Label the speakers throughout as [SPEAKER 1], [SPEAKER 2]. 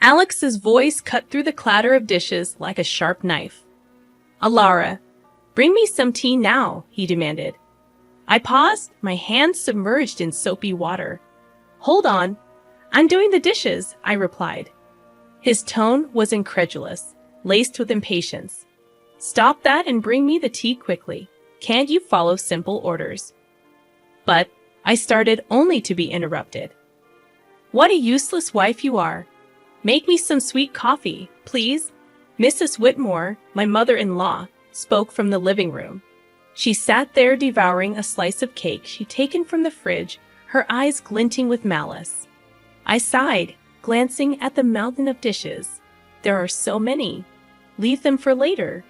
[SPEAKER 1] Alex's voice cut through the clatter of dishes like a sharp knife. "Alara, bring me some tea now," he demanded. I paused, my hands submerged in soapy water. "Hold on, I'm doing the dishes," I replied. His tone was incredulous, laced with impatience. "Stop that and bring me the tea quickly. Can't you follow simple orders?" But I started only to be interrupted. "What a useless wife you are. Make me some sweet coffee, please." Mrs. Whitmore, my mother-in-law, spoke from the living room. She sat there devouring a slice of cake she'd taken from the fridge, her eyes glinting with malice. I sighed, glancing at the mountain of dishes. There are so many. Leave them for later.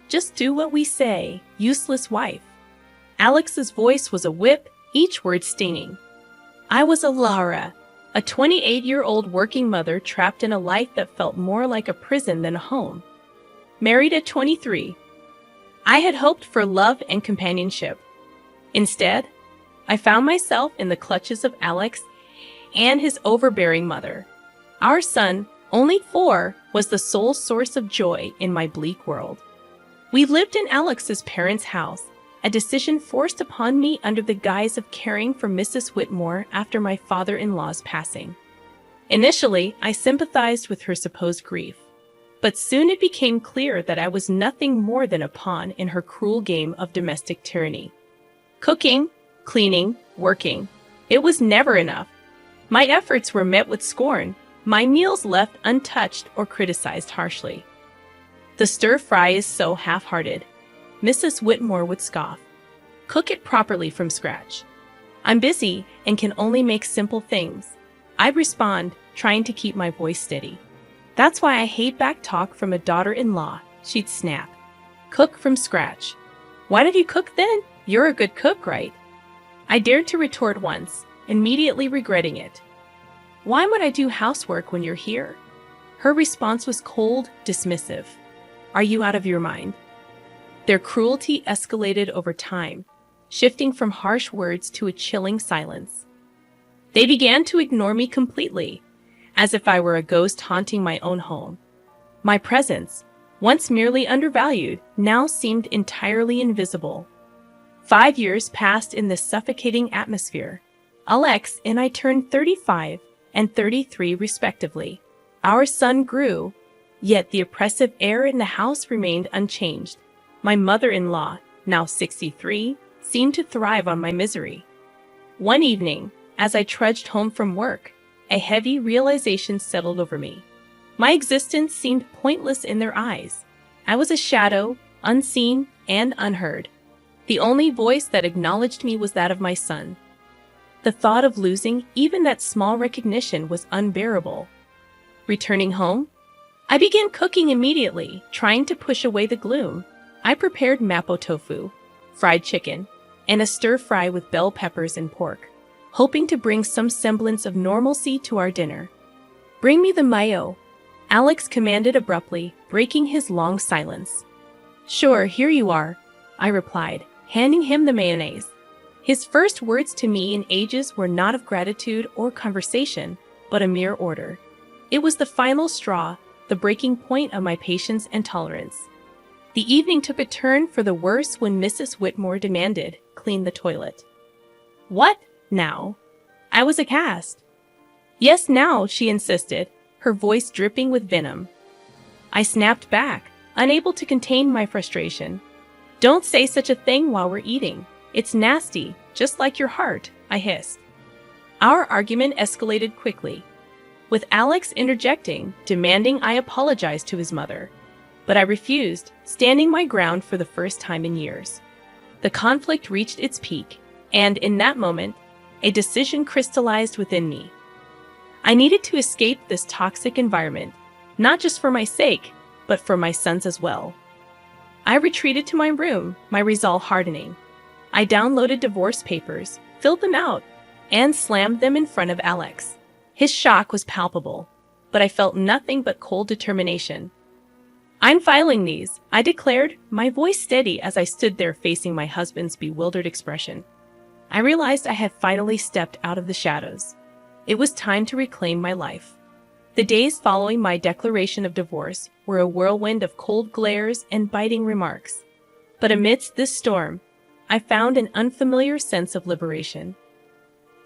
[SPEAKER 1] Just do what we say, useless wife. Alex's voice was a whip, each word stinging. I was Alara, a 28-year-old working mother trapped in a life that felt more like a prison than a home. Married at 23. I had hoped for love and companionship. Instead, I found myself in the clutches of Alex and his overbearing mother. Our son, only 4, was the sole source of joy in my bleak world. We lived in Alex's parents' house, a decision forced upon me under the guise of caring for Mrs. Whitmore after my father-in-law's passing. Initially, I sympathized with her supposed grief, but soon it became clear that I was nothing more than a pawn in her cruel game of domestic tyranny. Cooking, cleaning, working. It was never enough. My efforts were met with scorn, my meals left untouched or criticized harshly. "The stir-fry is so half-hearted," Mrs. Whitmore would scoff. "Cook it properly from scratch." "I'm busy and can only make simple things," I'd respond, trying to keep my voice steady. "That's why I hate back talk from a daughter-in-law," she'd snap. "Cook from scratch. Why did you cook then? You're a good cook, right?" I dared to retort once, immediately regretting it. "Why would I do housework when you're here?" Her response was cold, dismissive. "Are you out of your mind?" Their cruelty escalated over time, shifting from harsh words to a chilling silence. They began to ignore me completely, as if I were a ghost haunting my own home. My presence, once merely undervalued, now seemed entirely invisible. 5 years passed in this suffocating atmosphere. Alex and I turned 35 and 33 respectively. Our son grew, yet the oppressive air in the house remained unchanged. My mother-in-law, now 63, seemed to thrive on my misery. One evening, as I trudged home from work, a heavy realization settled over me. My existence seemed pointless in their eyes. I was a shadow, unseen and unheard. The only voice that acknowledged me was that of my son. The thought of losing even that small recognition was unbearable. Returning home, I began cooking immediately, trying to push away the gloom. I prepared mapo tofu, fried chicken, and a stir-fry with bell peppers and pork, hoping to bring some semblance of normalcy to our dinner. "Bring me the mayo," Alex commanded abruptly, breaking his long silence. "Sure, here you are," I replied, handing him the mayonnaise. His first words to me in ages were not of gratitude or conversation, but a mere order. It was the final straw, the breaking point of my patience and tolerance. The evening took a turn for the worse when Mrs. Whitmore demanded, "Clean the toilet." "What, now?" I was aghast. "Yes, now," she insisted, her voice dripping with venom. I snapped back, unable to contain my frustration. "Don't say such a thing while we're eating. It's nasty, just like your heart," I hissed. Our argument escalated quickly, with Alex interjecting, demanding I apologize to his mother. But I refused, standing my ground for the first time in years. The conflict reached its peak, and in that moment, a decision crystallized within me. I needed to escape this toxic environment, not just for my sake, but for my son's as well. I retreated to my room, my resolve hardening. I downloaded divorce papers, filled them out, and slammed them in front of Alex. His shock was palpable, but I felt nothing but cold determination. "I'm filing these," I declared, my voice steady as I stood there facing my husband's bewildered expression. I realized I had finally stepped out of the shadows. It was time to reclaim my life. The days following my declaration of divorce were a whirlwind of cold glares and biting remarks. But amidst this storm, I found an unfamiliar sense of liberation.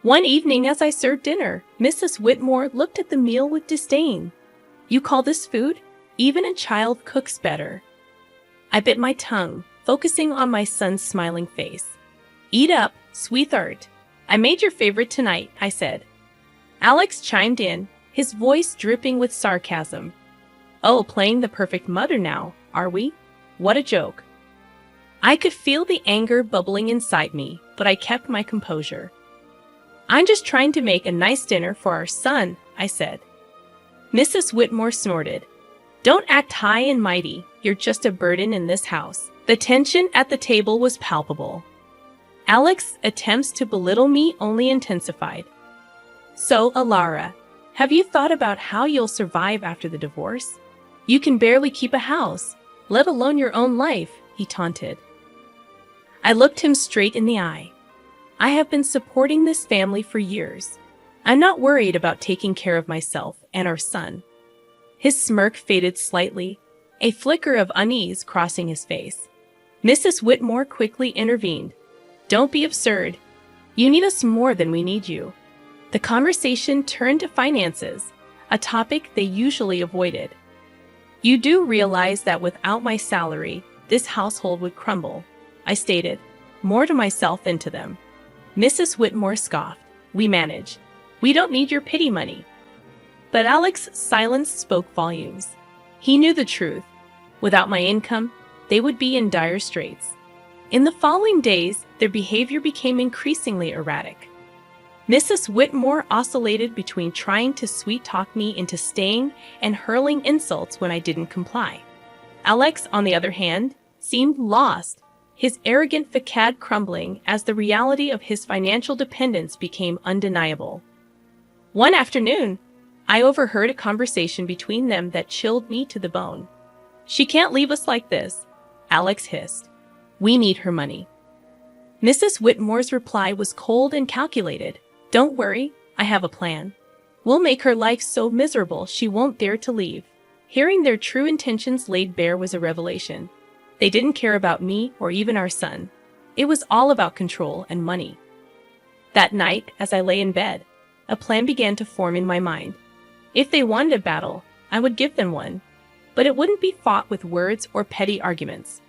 [SPEAKER 1] One evening as I served dinner, Mrs. Whitmore looked at the meal with disdain. "You call this food? Even a child cooks better." I bit my tongue, focusing on my son's smiling face. "Eat up, sweetheart. I made your favorite tonight," I said. Alex chimed in, his voice dripping with sarcasm. "Oh, playing the perfect mother now, are we? What a joke." I could feel the anger bubbling inside me, but I kept my composure. "I'm just trying to make a nice dinner for our son," I said. Mrs. Whitmore snorted. "Don't act high and mighty. You're just a burden in this house." The tension at the table was palpable. Alex's attempts to belittle me only intensified. "So, Alara, have you thought about how you'll survive after the divorce? You can barely keep a house, let alone your own life," he taunted. I looked him straight in the eye. "I have been supporting this family for years. I'm not worried about taking care of myself and our son." His smirk faded slightly, a flicker of unease crossing his face. Mrs. Whitmore quickly intervened. "Don't be absurd. You need us more than we need you." The conversation turned to finances, a topic they usually avoided. "You do realize that without my salary, this household would crumble," I stated, more to myself than to them. Mrs. Whitmore scoffed. "We manage. We don't need your pity money." But Alex's silence spoke volumes. He knew the truth. Without my income, they would be in dire straits. In the following days, their behavior became increasingly erratic. Mrs. Whitmore oscillated between trying to sweet-talk me into staying and hurling insults when I didn't comply. Alex, on the other hand, seemed lost, his arrogant facade crumbling as the reality of his financial dependence became undeniable. One afternoon, I overheard a conversation between them that chilled me to the bone. "She can't leave us like this," Alex hissed. "We need her money." Mrs. Whitmore's reply was cold and calculated. "Don't worry, I have a plan. We'll make her life so miserable she won't dare to leave." Hearing their true intentions laid bare was a revelation. They didn't care about me or even our son. It was all about control and money. That night, as I lay in bed, a plan began to form in my mind. If they wanted a battle, I would give them one, but it wouldn't be fought with words or petty arguments.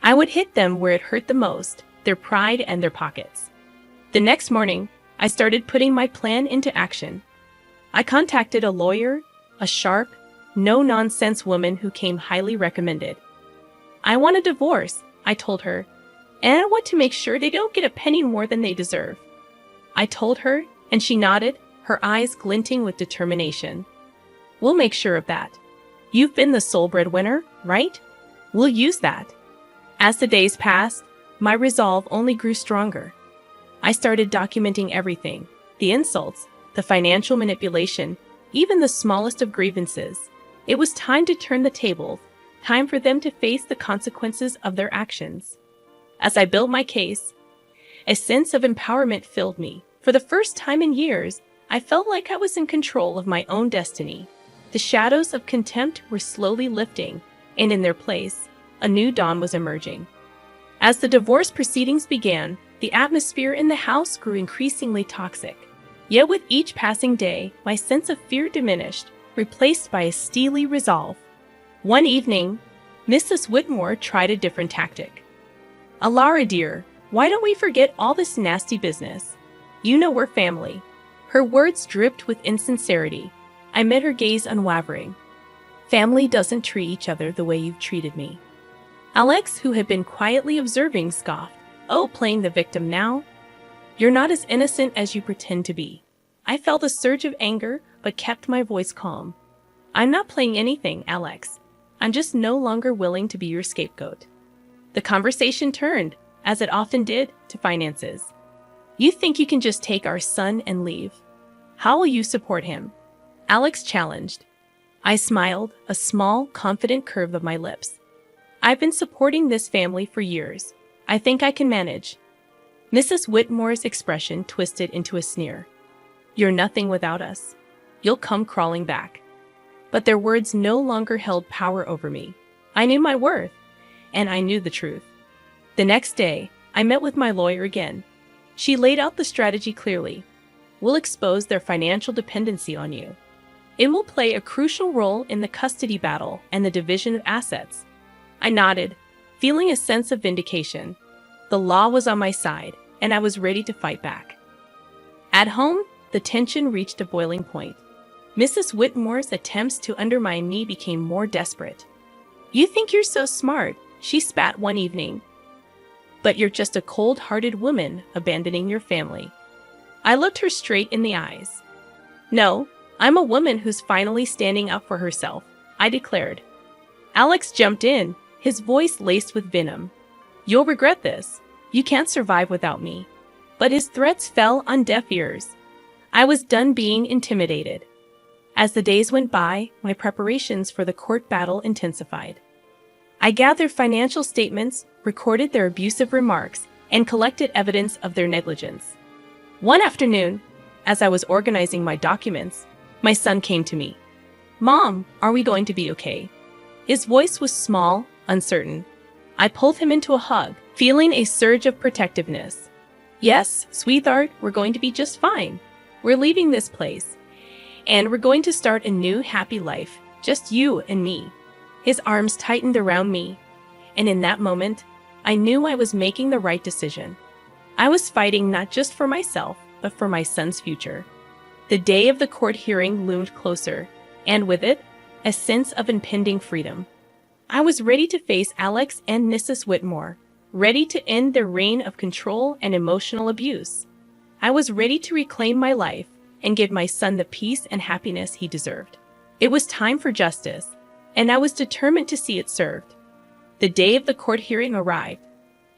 [SPEAKER 1] I would hit them where it hurt the most, their pride and their pockets. The next morning, I started putting my plan into action. I contacted a lawyer, a sharp, no-nonsense woman who came highly recommended. "I want a divorce," I told her, "and I want to make sure they don't get a penny more than they deserve." I told her, and she nodded, her eyes glinting with determination. "We'll make sure of that. You've been the sole breadwinner, right? We'll use that." As the days passed, my resolve only grew stronger. I started documenting everything, the insults, the financial manipulation, even the smallest of grievances. It was time to turn the tables, time for them to face the consequences of their actions. As I built my case, a sense of empowerment filled me. For the first time in years, I felt like I was in control of my own destiny. The shadows of contempt were slowly lifting, and in their place, a new dawn was emerging. As the divorce proceedings began, the atmosphere in the house grew increasingly toxic. Yet with each passing day, my sense of fear diminished, replaced by a steely resolve. One evening, Mrs. Whitmore tried a different tactic. "Alara, dear, why don't we forget all this nasty business? You know we're family." Her words dripped with insincerity. I met her gaze unwavering. "Family doesn't treat each other the way you've treated me." Alex, who had been quietly observing, scoffed. "Oh, playing the victim now? You're not as innocent as you pretend to be." I felt a surge of anger, but kept my voice calm. "I'm not playing anything, Alex. I'm just no longer willing to be your scapegoat." The conversation turned, as it often did, to finances. "You think you can just take our son and leave? How will you support him?" Alex challenged. I smiled, a small, confident curve of my lips. "I've been supporting this family for years. I think I can manage." Mrs. Whitmore's expression twisted into a sneer. "You're nothing without us. You'll come crawling back." But their words no longer held power over me. I knew my worth, and I knew the truth. The next day, I met with my lawyer again. She laid out the strategy clearly. We'll expose their financial dependency on you. It will play a crucial role in the custody battle and the division of assets. I nodded, feeling a sense of vindication. The law was on my side, and I was ready to fight back. At home, the tension reached a boiling point. Mrs. Whitmore's attempts to undermine me became more desperate. "You think you're so smart," she spat one evening. "But you're just a cold-hearted woman abandoning your family." I looked her straight in the eyes. "No, I'm a woman who's finally standing up for herself," I declared. Alex jumped in, his voice laced with venom. "You'll regret this. You can't survive without me." But his threats fell on deaf ears. I was done being intimidated. As the days went by, my preparations for the court battle intensified. I gathered financial statements, recorded their abusive remarks, and collected evidence of their negligence. One afternoon, as I was organizing my documents, my son came to me. "Mom, are we going to be okay?" His voice was small, uncertain. I pulled him into a hug, feeling a surge of protectiveness. "Yes, sweetheart, we're going to be just fine. We're leaving this place, and we're going to start a new, happy life, just you and me." His arms tightened around me, and in that moment, I knew I was making the right decision. I was fighting not just for myself, but for my son's future. The day of the court hearing loomed closer, and with it, a sense of impending freedom. I was ready to face Alex and Mrs. Whitmore, ready to end their reign of control and emotional abuse. I was ready to reclaim my life and give my son the peace and happiness he deserved. It was time for justice, and I was determined to see it served. The day of the court hearing arrived,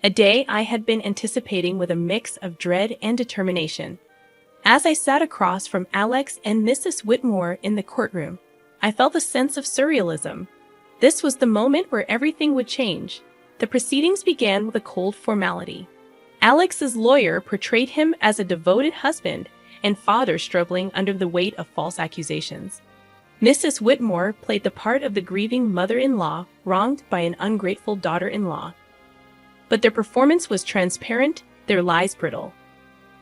[SPEAKER 1] a day I had been anticipating with a mix of dread and determination. As I sat across from Alex and Mrs. Whitmore in the courtroom, I felt a sense of surrealism. This was the moment where everything would change. The proceedings began with a cold formality. Alex's lawyer portrayed him as a devoted husband and father struggling under the weight of false accusations. Mrs. Whitmore played the part of the grieving mother-in-law wronged by an ungrateful daughter-in-law. But their performance was transparent, their lies brittle.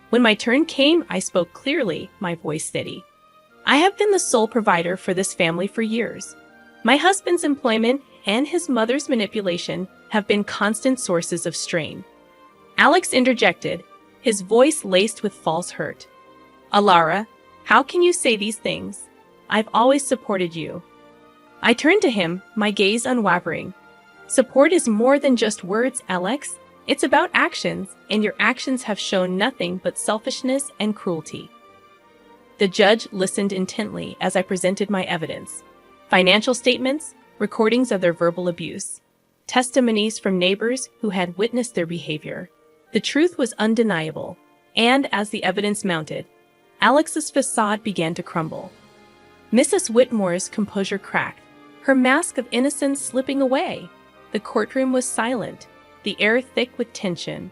[SPEAKER 1] When my turn came, I spoke clearly, my voice steady. "I have been the sole provider for this family for years. My husband's employment and his mother's manipulation have been constant sources of strain." Alex interjected, his voice laced with false hurt. "Alara, how can you say these things? I've always supported you." I turned to him, my gaze unwavering. "Support is more than just words, Alex. It's about actions, and your actions have shown nothing but selfishness and cruelty." The judge listened intently as I presented my evidence. Financial statements, recordings of their verbal abuse, testimonies from neighbors who had witnessed their behavior. The truth was undeniable, and as the evidence mounted, Alex's facade began to crumble. Mrs. Whitmore's composure cracked, her mask of innocence slipping away. The courtroom was silent, the air thick with tension.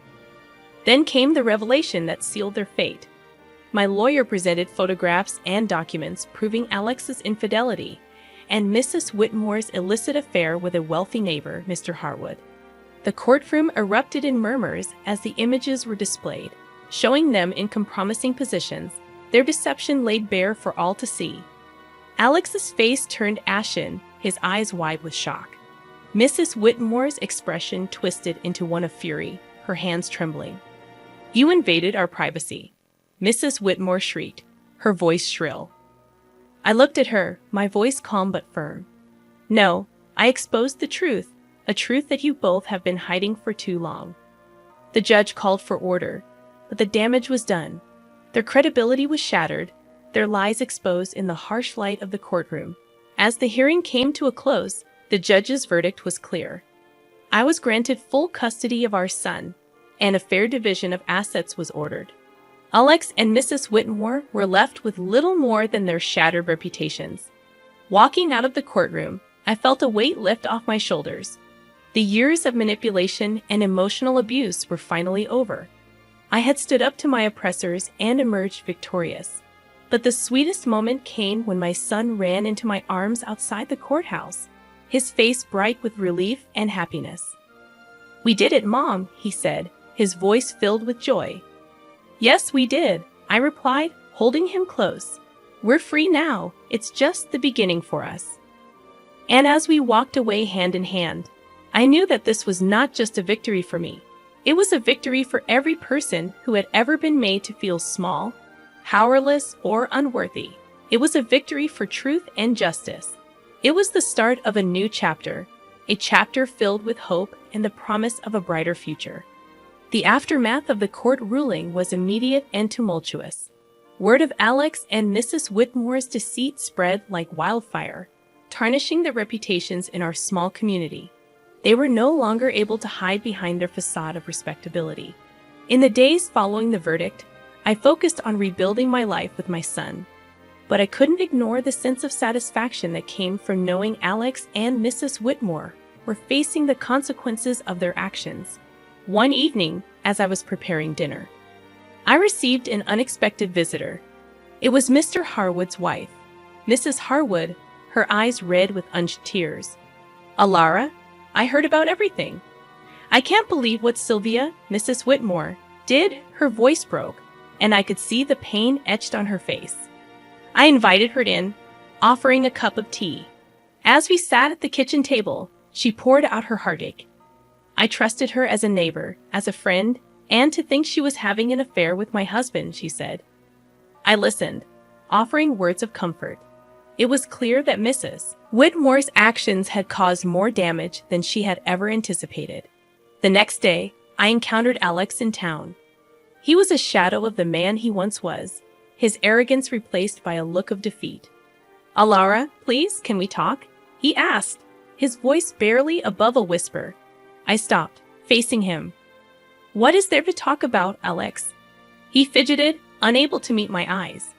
[SPEAKER 1] Then came the revelation that sealed their fate. My lawyer presented photographs and documents proving Alex's infidelity and Mrs. Whitmore's illicit affair with a wealthy neighbor, Mr. Harwood. The courtroom erupted in murmurs as the images were displayed, showing them in compromising positions, their deception laid bare for all to see. Alex's face turned ashen, his eyes wide with shock. Mrs. Whitmore's expression twisted into one of fury, her hands trembling. "You invaded our privacy," Mrs. Whitmore shrieked, her voice shrill. I looked at her, my voice calm but firm. "No, I exposed the truth, a truth that you both have been hiding for too long." The judge called for order, but the damage was done. Their credibility was shattered, their lies exposed in the harsh light of the courtroom. As the hearing came to a close, the judge's verdict was clear. I was granted full custody of our son, and a fair division of assets was ordered. Alex and Mrs. Whitmore were left with little more than their shattered reputations. Walking out of the courtroom, I felt a weight lift off my shoulders. The years of manipulation and emotional abuse were finally over. I had stood up to my oppressors and emerged victorious. But the sweetest moment came when my son ran into my arms outside the courthouse, his face bright with relief and happiness. "We did it, Mom," he said, his voice filled with joy. "Yes, we did," I replied, holding him close. "We're free now. It's just the beginning for us." And as we walked away hand in hand, I knew that this was not just a victory for me. It was a victory for every person who had ever been made to feel small, powerless, or unworthy. It was a victory for truth and justice. It was the start of a new chapter, a chapter filled with hope and the promise of a brighter future. The aftermath of the court ruling was immediate and tumultuous. Word of Alex and Mrs. Whitmore's deceit spread like wildfire, tarnishing the reputations in our small community. They were no longer able to hide behind their facade of respectability. In the days following the verdict, I focused on rebuilding my life with my son. But I couldn't ignore the sense of satisfaction that came from knowing Alex and Mrs. Whitmore were facing the consequences of their actions. One evening, as I was preparing dinner, I received an unexpected visitor. It was Mr. Harwood's wife, Mrs. Harwood, her eyes red with unshed tears. "Alara, I heard about everything. I can't believe what Sylvia, Mrs. Whitmore, did." Her voice broke, and I could see the pain etched on her face. I invited her in, offering a cup of tea. As we sat at the kitchen table, she poured out her heartache. "I trusted her as a neighbor, as a friend, and to think she was having an affair with my husband," she said. I listened, offering words of comfort. It was clear that Mrs. Whitmore's actions had caused more damage than she had ever anticipated. The next day, I encountered Alex in town. He was a shadow of the man he once was, his arrogance replaced by a look of defeat. "Alara, please, can we talk?" he asked, his voice barely above a whisper. I stopped, facing him. "What is there to talk about, Alex?" He fidgeted, unable to meet my eyes.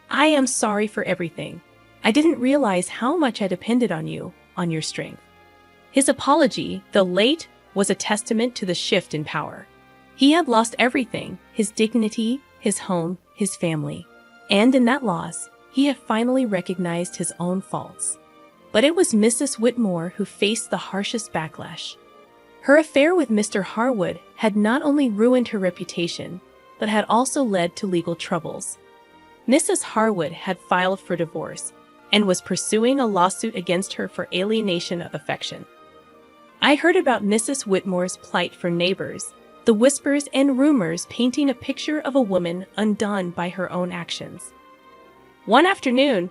[SPEAKER 1] "I am sorry for everything. I didn't realize how much I depended on you, on your strength." His apology, though late, was a testament to the shift in power. He had lost everything, his dignity, his home, his family. And in that loss, he had finally recognized his own faults. But it was Mrs. Whitmore who faced the harshest backlash. Her affair with Mr. Harwood had not only ruined her reputation, but had also led to legal troubles. Mrs. Harwood had filed for divorce and was pursuing a lawsuit against her for alienation of affection. I heard about Mrs. Whitmore's plight from neighbors, the whispers and rumors painting a picture of a woman undone by her own actions. One afternoon,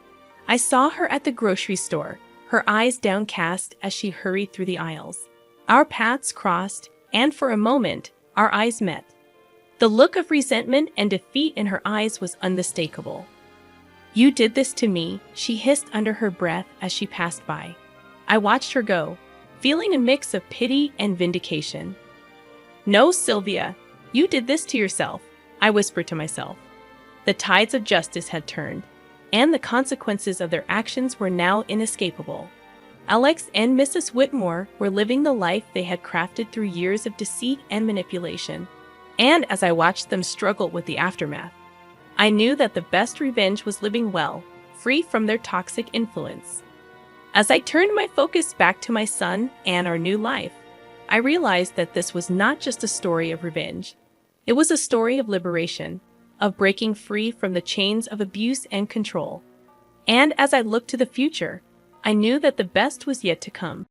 [SPEAKER 1] I saw her at the grocery store, her eyes downcast as she hurried through the aisles. Our paths crossed, and for a moment, our eyes met. The look of resentment and defeat in her eyes was unmistakable. "You did this to me," she hissed under her breath as she passed by. I watched her go, feeling a mix of pity and vindication. "No, Sylvia, you did this to yourself," I whispered to myself. The tides of justice had turned, and the consequences of their actions were now inescapable. Alex and Mrs. Whitmore were living the life they had crafted through years of deceit and manipulation. And as I watched them struggle with the aftermath, I knew that the best revenge was living well, free from their toxic influence. As I turned my focus back to my son and our new life, I realized that this was not just a story of revenge. It was a story of liberation, of breaking free from the chains of abuse and control. And as I looked to the future, I knew that the best was yet to come.